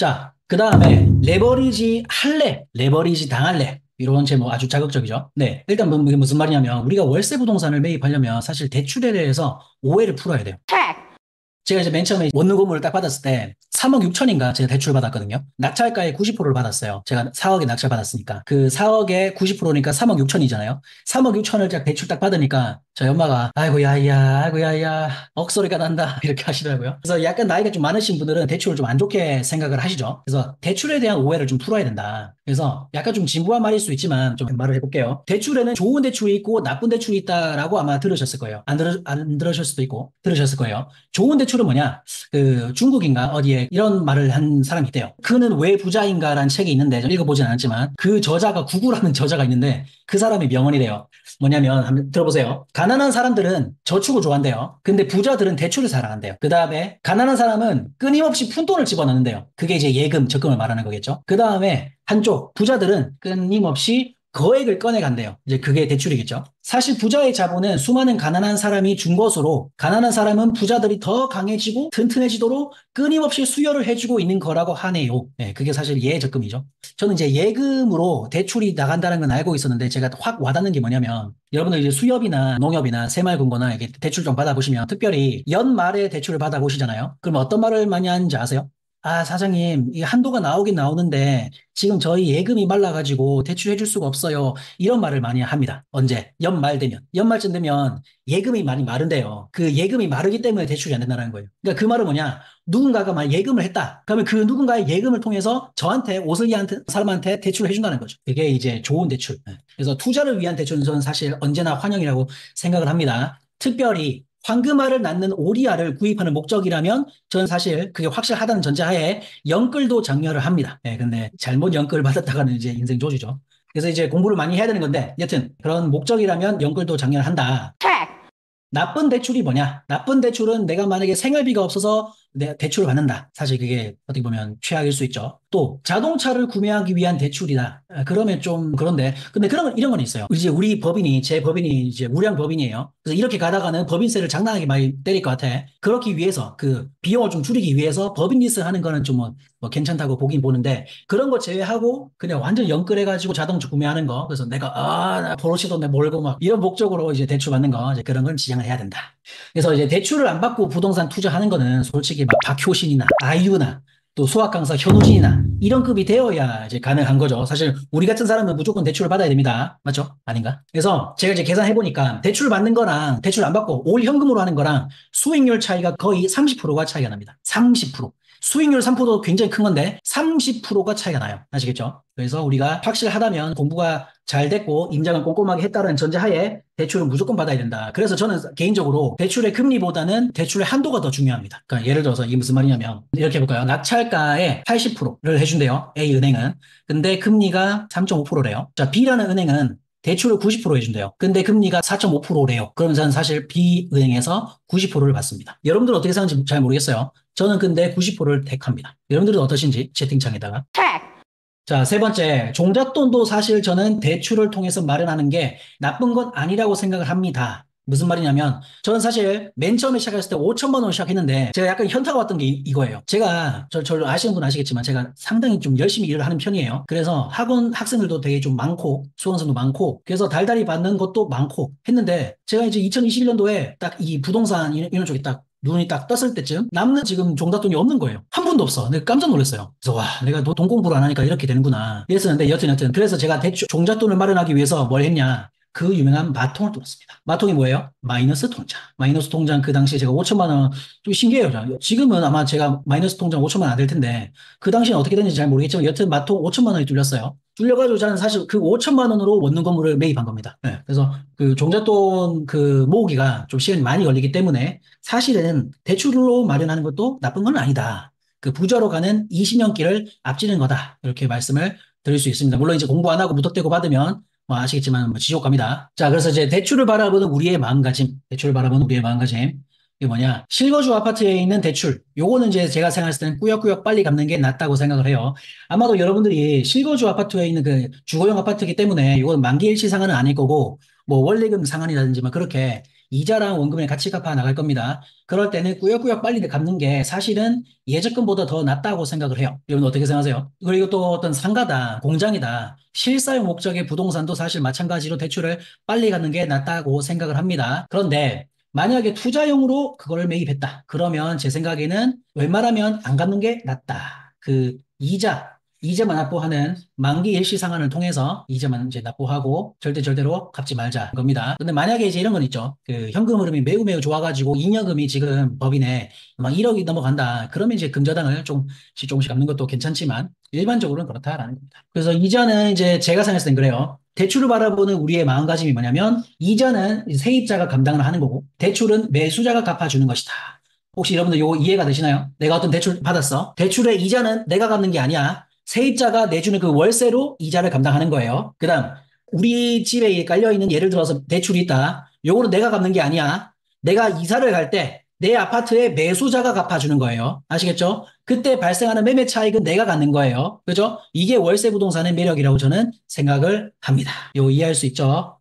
자, 그 다음에 레버리지 할래, 레버리지 당할래. 이런 제목 아주 자극적이죠. 네. 일단 이게 무슨 말이냐면 우리가 월세 부동산을 매입하려면 사실 대출에 대해서 오해를 풀어야 돼요. 제가 이제 맨 처음에 원룸 건물을 딱 받았을 때 3억 6천인가 제가 대출 받았거든요. 낙찰가의 90%를 받았어요. 제가 4억에 낙찰 받았으니까. 그 4억에 90%니까 3억 6천이잖아요. 3억 6천을 대출 딱 받으니까 저희 엄마가 아이고 야야 아이고 야야 억소리가 난다 이렇게 하시더라고요. 그래서 약간 나이가 좀 많으신 분들은 대출을 좀 안 좋게 생각을 하시죠. 그래서 대출에 대한 오해를 좀 풀어야 된다. 그래서 약간 좀 진부한 말일 수 있지만 좀 말을 해볼게요. 대출에는 좋은 대출이 있고 나쁜 대출이 있다라고 아마 들으셨을 거예요. 안 들으실 수도 있고 들으셨을 거예요. 좋은 대출은 뭐냐? 그 중국인가 어디에 이런 말을 한 사람이 있대요. 그는 왜 부자인가라는 책이 있는데 좀 읽어보진 않았지만 그 저자가 구구라는 저자가 있는데 그 사람의 명언이래요. 뭐냐면 한번 들어보세요. 가난한 사람들은 저축을 좋아한대요. 근데 부자들은 대출을 사랑한대요. 그 다음에 가난한 사람은 끊임없이 푼돈을 집어넣는데요. 그게 이제 예금, 적금을 말하는 거겠죠. 그 다음에 한쪽 부자들은 끊임없이 거액을 꺼내간대요. 이제 그게 대출이겠죠. 사실 부자의 자본은 수많은 가난한 사람이 준 것으로 가난한 사람은 부자들이 더 강해지고 튼튼해지도록 끊임없이 수여를 해주고 있는 거라고 하네요. 네, 그게 사실 예적금이죠. 저는 이제 예금으로 대출이 나간다는 건 알고 있었는데 제가 확 와닿는 게 뭐냐면 여러분들 이제 수협이나 농협이나 새마을금고나 이렇게 대출 좀 받아보시면 특별히 연말에 대출을 받아보시잖아요. 그럼 어떤 말을 많이 하는지 아세요? 아, 사장님, 이 한도가 나오긴 나오는데 지금 저희 예금이 말라가지고 대출해 줄 수가 없어요. 이런 말을 많이 합니다. 언제? 연말 되면. 연말쯤 되면 예금이 많이 마른대요. 그 예금이 마르기 때문에 대출이 안 된다는 거예요. 그러니까 그 말은 뭐냐? 누군가가 막 예금을 했다. 그러면 그 누군가의 예금을 통해서 저한테 오슬리한테 사람한테 대출을 해준다는 거죠. 그게 이제 좋은 대출. 네. 그래서 투자를 위한 대출은 저는 사실 언제나 환영이라고 생각을 합니다. 특별히 황금알을 낳는 오리알을 구입하는 목적이라면 저는 사실 그게 확실하다는 전제하에 영끌도 장려를 합니다. 예, 근데 잘못 영끌 받았다가는 이제 인생 조지죠. 그래서 이제 공부를 많이 해야 되는 건데 여튼 그런 목적이라면 영끌도 장려를 한다. 나쁜 대출이 뭐냐? 나쁜 대출은 내가 만약에 생활비가 없어서 내 대출을 받는다. 사실 그게 어떻게 보면 최악일 수 있죠. 또 자동차를 구매하기 위한 대출이다. 그러면 좀 그런데 근데 이런 건 있어요. 이제 우리 법인이 제 법인이 이제 우량 법인이에요. 그래서 이렇게 가다가는 법인세를 장난하게 많이 때릴 것 같아. 그렇기 위해서 그 비용을 좀 줄이기 위해서 법인 리스 하는 거는 좀 뭐 괜찮다고 보긴 보는데 그런 거 제외하고 그냥 완전 연끌해가지고 자동차 구매하는 거. 그래서 내가 나 포르쉐도 내 몰고 막 이런 목적으로 이제 대출 받는 거 이제 그런 건 지양을 해야 된다. 그래서 이제 대출을 안 받고 부동산 투자하는 거는 솔직히 막 박효신이나 아이유나 또 수학 강사 현우진이나 이런 급이 되어야 이제 가능한 거죠. 사실 우리 같은 사람은 무조건 대출을 받아야 됩니다. 맞죠? 아닌가? 그래서 제가 이제 계산해 보니까 대출 받는 거랑 대출 안 받고 올 현금으로 하는 거랑 수익률 차이가 거의 30%가 차이가 납니다. 30%. 수익률 3%도 굉장히 큰 건데 30%가 차이가 나요. 아시겠죠? 그래서 우리가 확실하다면 공부가 잘 됐고 임장을 꼼꼼하게 했다는 전제하에 대출은 무조건 받아야 된다. 그래서 저는 개인적으로 대출의 금리보다는 대출의 한도가 더 중요합니다. 그러니까 예를 들어서 이게 무슨 말이냐면 이렇게 해볼까요? 낙찰가의 80%를 해준대요. A은행은. 근데 금리가 3.5%래요. 자, B라는 은행은 대출을 90% 해준대요. 근데 금리가 4.5%래요. 그러면 저는 사실 B은행에서 90%를 받습니다. 여러분들은 어떻게 생각하는지 잘 모르겠어요. 저는 근데 90%를 택합니다. 여러분들은 어떠신지 채팅창에다가. 자, 세 번째, 종잣돈도 사실 저는 대출을 통해서 마련하는 게 나쁜 건 아니라고 생각을 합니다. 무슨 말이냐면, 저는 사실 맨 처음에 시작했을 때 5천만 원 시작했는데, 제가 약간 현타가 왔던 게 이거예요. 제가, 저를 아시는 분 아시겠지만, 제가 상당히 좀 열심히 일을 하는 편이에요. 그래서 학원 학생들도 되게 좀 많고, 수강생도 많고, 그래서 달달이 받는 것도 많고 했는데, 제가 이제 2021년도에 딱 이 부동산 이런 쪽에 딱 눈이 딱 떴을 때쯤 남는 지금 종잣돈이 없는 거예요. 한 푼도 없어. 내가 깜짝 놀랐어요. 그래서 와, 내가 돈 공부를 안 하니까 이렇게 되는구나. 이랬었는데 여튼 그래서 제가 대출 종잣돈을 마련하기 위해서 뭘 했냐? 그 유명한 마통을 뚫었습니다. 마통이 뭐예요? 마이너스 통장. 마이너스 통장 그 당시에 제가 5천만 원 좀 신기해요. 지금은 아마 제가 마이너스 통장 5천만 원 안 될 텐데 그 당시엔 어떻게 됐는지 잘 모르겠지만 여튼 마통 5천만 원이 뚫렸어요. 뚫려가지고 저는 사실 그 5천만 원으로 원룸 건물을 매입한 겁니다. 네, 그래서 그 종잣돈 그 모으기가 좀 시간이 많이 걸리기 때문에 사실은 대출로 마련하는 것도 나쁜 건 아니다. 그 부자로 가는 20년 길을 앞지는 거다. 이렇게 말씀을 드릴 수 있습니다. 물론 이제 공부 안 하고 무턱대고 받으면 뭐 아시겠지만 뭐 지옥 갑니다. 자, 그래서 이제 대출을 바라보는 우리의 마음가짐, 대출을 바라보는 우리의 마음가짐. 이게 뭐냐? 실거주 아파트에 있는 대출. 요거는 이제 제가 생각했을 때는 꾸역꾸역 빨리 갚는 게 낫다고 생각을 해요. 아마도 여러분들이 실거주 아파트에 있는 그 주거용 아파트이기 때문에 이건 만기일치 상한은 아닐 거고 뭐 원리금 상한이라든지 막 그렇게 이자랑 원금을 같이 갚아 나갈 겁니다. 그럴 때는 꾸역꾸역 빨리 갚는 게 사실은 예적금보다 더 낫다고 생각을 해요. 여러분 어떻게 생각하세요? 그리고 또 어떤 상가다, 공장이다, 실사용 목적의 부동산도 사실 마찬가지로 대출을 빨리 갚는 게 낫다고 생각을 합니다. 그런데 만약에 투자용으로 그걸 매입했다. 그러면 제 생각에는 웬만하면 안 갚는 게 낫다. 그 이자만 납부하는 만기 일시 상환을 통해서 이자만 이제 납부하고 절대로 갚지 말자 겁니다. 근데 만약에 이제 이런 건 있죠. 그 현금 흐름이 매우 좋아가지고 잉여금이 지금 법인에 막 1억이 넘어간다. 그러면 이제 금저당을 조금씩 갚는 것도 괜찮지만 일반적으로는 그렇다라는 겁니다. 그래서 이자는 이제 제가 생각했을 땐 그래요. 대출을 바라보는 우리의 마음가짐이 뭐냐면 이자는 세입자가 감당을 하는 거고 대출은 매수자가 갚아주는 것이다. 혹시 여러분들 이거 이해가 되시나요? 내가 어떤 대출 받았어. 대출의 이자는 내가 갚는 게 아니야. 세입자가 내주는 그 월세로 이자를 감당하는 거예요. 그다음 우리 집에 깔려있는 예를 들어서 대출이 있다. 요거는 내가 갚는 게 아니야. 내가 이사를 갈 때 내 아파트에 매수자가 갚아주는 거예요. 아시겠죠? 그때 발생하는 매매 차익은 내가 갖는 거예요. 그죠? 이게 월세 부동산의 매력이라고 저는 생각을 합니다. 요 이해할 수 있죠?